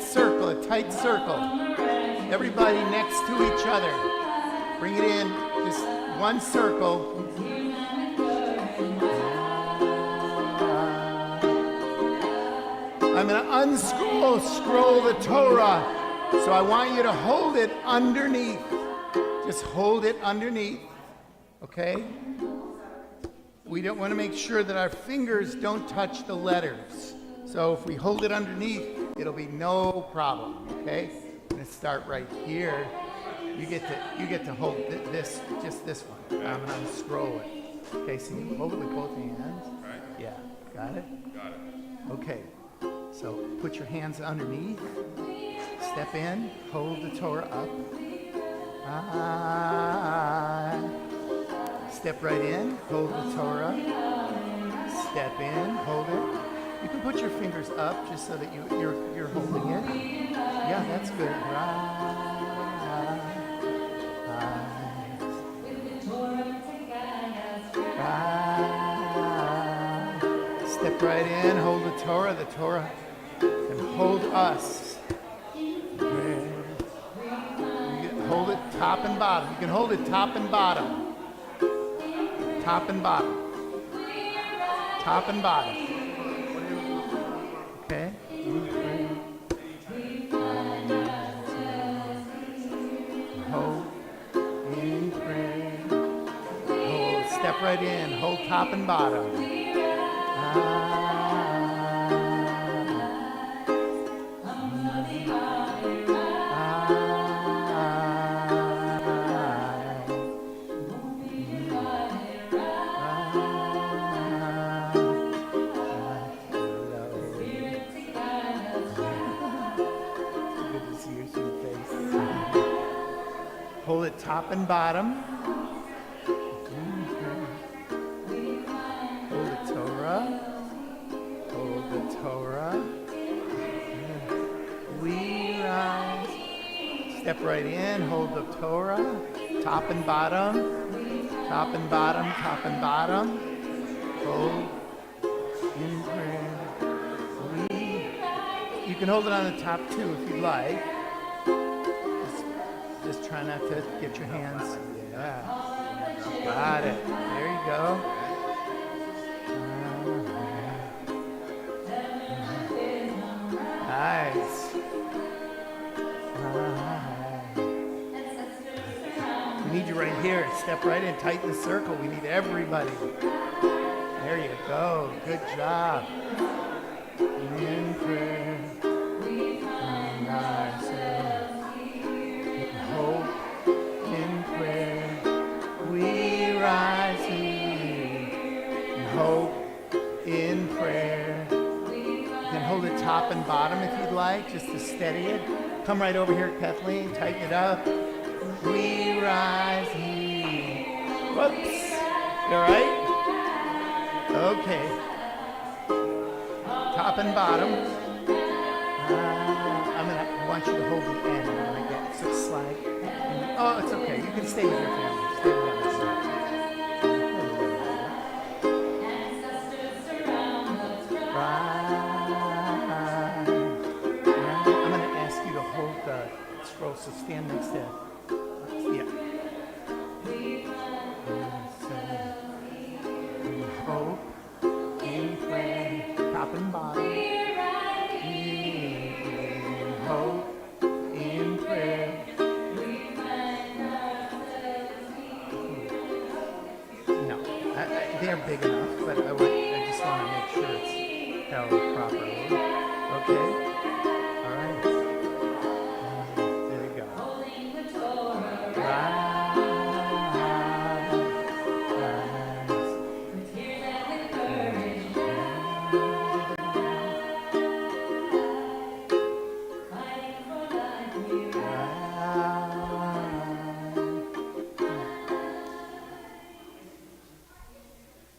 circle, a tight circle. Everybody next to each other. Bring it in, just one circle. I'm going to scroll the Torah. So I want you to hold it underneath. Just hold it underneath, okay? We don't want to make sure that our fingers don't touch the letters. So if we hold it underneath, it'll be no problem, okay? I'm going to start right here. You get to hold this, just this one. I'm going to scroll it. Okay, so you hold it with both hands. Right. Yeah, got it? Got it. Okay, so put your hands underneath. Step in, hold the Torah up. Step right in, hold the Torah. Step in, hold it. You can put your fingers up just so that you're holding it. Yeah, that's good. Step right in, hold the Torah can hold us. Hold it top and bottom. You can hold it top and bottom. Top and bottom. Top and bottom. Okay? Hold in prayer. Hold. Step right in. Hold top and bottom. Hold it top and bottom. Hold the Torah. Hold the Torah. We rise. Step right in. Hold the Torah. Top and bottom. Top and bottom. Top and bottom. Hold in prayer. You can hold it on the top too if you'd like. Just try not to get your hands. Yeah. Got it. There you go. Nice. We need you right here. Step right in. Tighten the circle. We need everybody. There you go. Good job. In prayer. Hope in prayer, we rise in hope in prayer. You can hold it top and bottom if you'd like, just to steady it. Come right over here, Kathleen, tighten it up. We rise in. Whoops. You all right? Okay. Top and bottom. I want you to hold the end. I'm going to get so slide. Oh, it's okay. You can stay with your family. Stay with them. I'm going to ask you to hold the scroll, so stand next to it. Yeah. Hope in prayer, top and bottom. Hope in prayer. No, they're big enough, but I just want to make sure it's held properly. Okay? All right. There you go. Rise.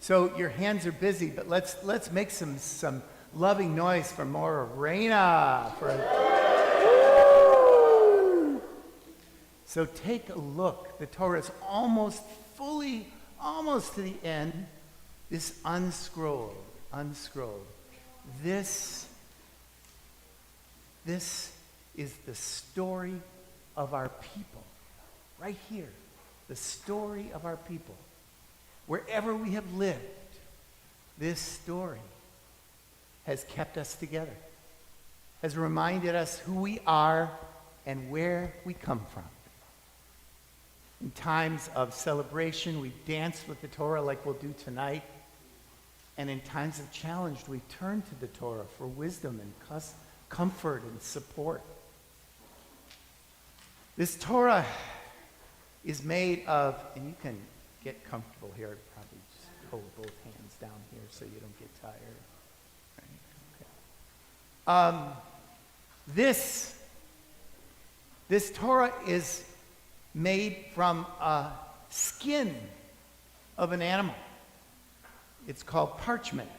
So your hands are busy, but let's make some loving noise for Maura Reina. So take a look. The Torah is almost to the end. This unscrolled. This This is the story of our people. Right here. The story of our people. Wherever we have lived, this story has kept us together, has reminded us who we are and where we come from. In times of celebration, we dance with the Torah like we'll do tonight. And in times of challenge, we turn to the Torah for wisdom and comfort and support. This Torah is made of, and you can get comfortable here, probably just hold both hands down here so you don't get tired. Right? Okay. This Torah is made from a skin of an animal. It's called parchment.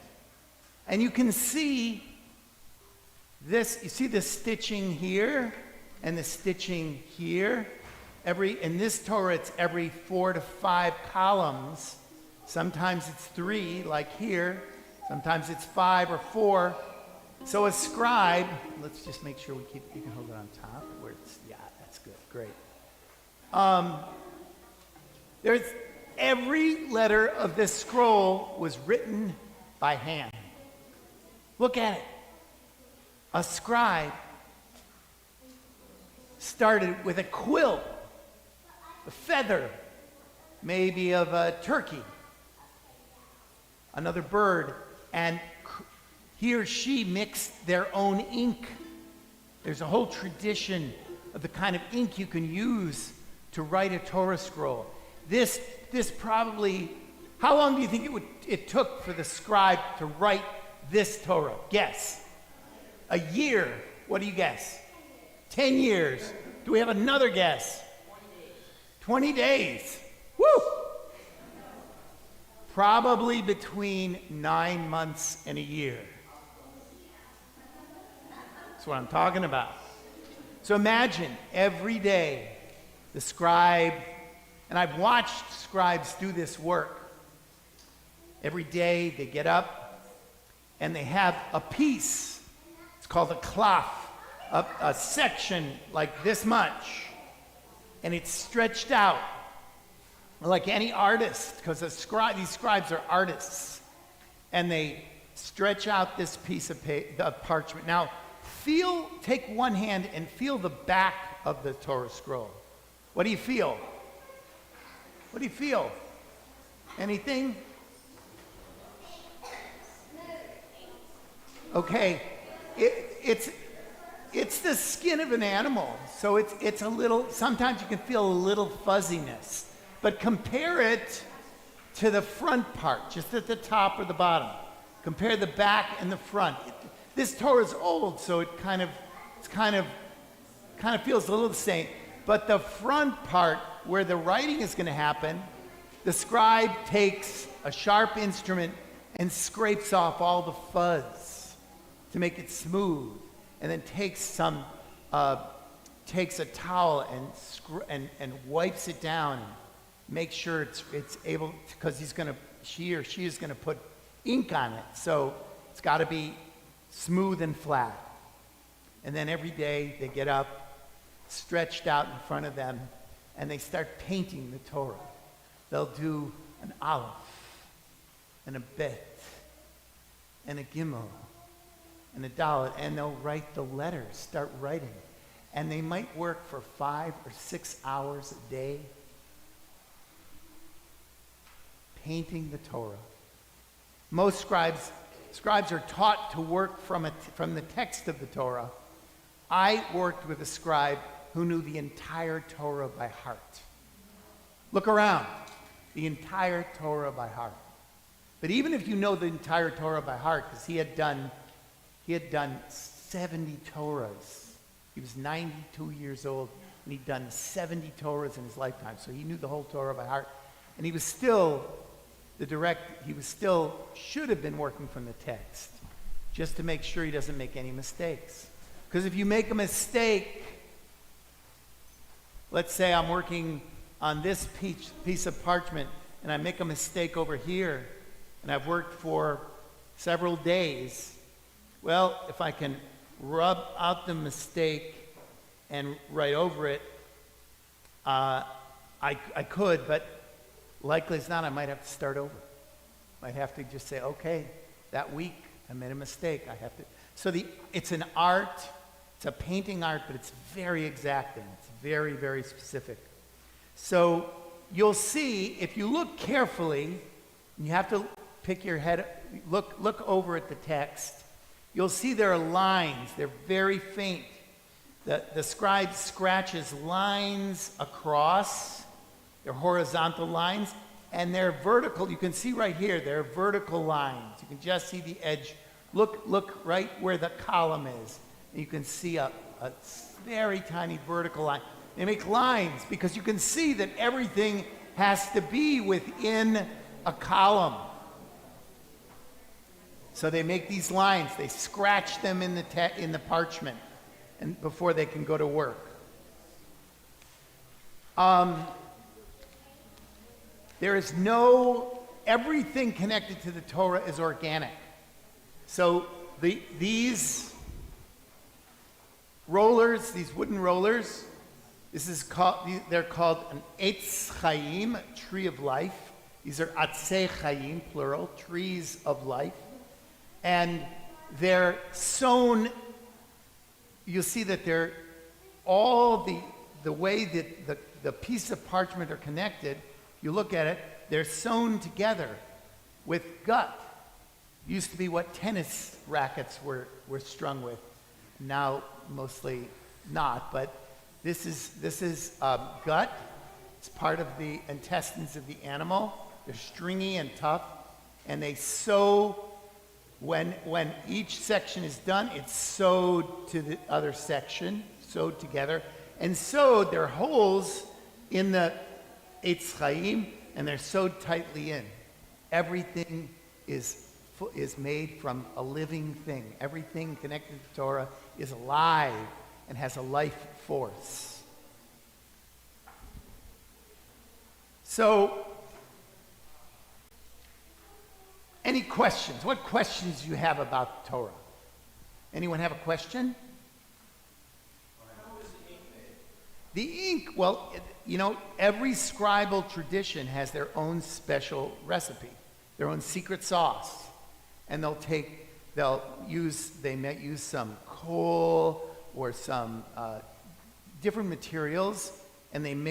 And you can see this, you see the stitching here and the stitching here. In this Torah, it's every 4 to 5 columns. Sometimes it's 3, like here. Sometimes it's 5 or 4. So a scribe, let's just make sure you can hold it on top. Yeah, that's good, great. There's every letter of this scroll was written by hand. Look at it. A scribe started with a quill, a feather, maybe of a turkey, another bird, and he or she mixed their own ink. There's a whole tradition of the kind of ink you can use to write a Torah scroll. This probably, how long do you think it took for the scribe to write this Torah? Guess. A year. What do you guess? 10 years. Do we have another guess? 20 days. Woo! Probably between 9 months and a year. That's what I'm talking about. So imagine every day the scribe, and I've watched scribes do this work. Every day they get up and they have a piece. It's called a cloth, a section like this much. And it's stretched out like any artist, because these scribes are artists. And they stretch out this piece of parchment. Now, take one hand and feel the back of the Torah scroll. What do you feel? What do you feel? Anything? Okay, it's the skin of an animal, so it's a little. Sometimes you can feel a little fuzziness, but compare it to the front part, just at the top or the bottom. Compare the back and the front. This Torah is old, so it kind of feels a little the same. But the front part, where the writing is going to happen, the scribe takes a sharp instrument and scrapes off all the fuzz to make it smooth, and then takes a towel and wipes it down, and makes sure it's able, because she or she is going to put ink on it, so it's got to be smooth and flat. And then every day they get up, stretched out in front of them, and they start painting the Torah. They'll do an aleph, and a bet, and a gimel, and a dalet, and they'll write the letters, start writing. And they might work for 5 or 6 hours a day, painting the Torah. Most scribes are taught to work from the text of the Torah. I worked with a scribe who knew the entire Torah by heart. Look around. The entire Torah by heart. But even if you know the entire Torah by heart, because he had done 70 Torahs. He was 92 years old, and he'd done 70 Torahs in his lifetime. So he knew the whole Torah by heart. And he was still should have been working from the text, just to make sure he doesn't make any mistakes. Because if you make a mistake, let's say I'm working on this piece of parchment, and I make a mistake over here, and I've worked for several days. Well, if I can rub out the mistake and write over it, I could, but likely it's not. I might have to start over. Might have to just say, okay, that week I made a mistake. I have to. So it's an art. It's a painting art, but it's very exacting. It's very, very specific. So you'll see, if you look carefully, you have to pick your head, look over at the text. You'll see there are lines. They're very faint. The scribe scratches lines across. They're horizontal lines, and they're vertical. You can see right here, they're vertical lines. You can just see the edge. Look right where the column is. You can see a very tiny vertical line. They make lines because you can see that everything has to be within a column. So they make these lines. They scratch them in the parchment, and before they can go to work. There is everything connected to the Torah is organic. So these rollers, these wooden rollers, they're called an Eitz Chaim, a tree of life. These are Atzei Chaim, plural, trees of life. And they're sewn, you'll see that they're all the way that the piece of parchment are connected, you look at it, they're sewn together with gut. Used to be what tennis rackets were strung with. Now, mostly not, but this is gut. It's part of the intestines of the animal. They're stringy and tough, and they sew. When each section is done, it's sewed to the other section, sewed together, and sewed. There are holes in the Eitz Chaim, and they're sewed tightly in. Everything is made from a living thing. Everything connected to Torah is alive and has a life force. So, any questions? What questions do you have about Torah? Anyone have a question? How is the ink made? The ink, well, every scribal tradition has their own special recipe, their own secret sauce. And they might use some coal or some different materials, and they mix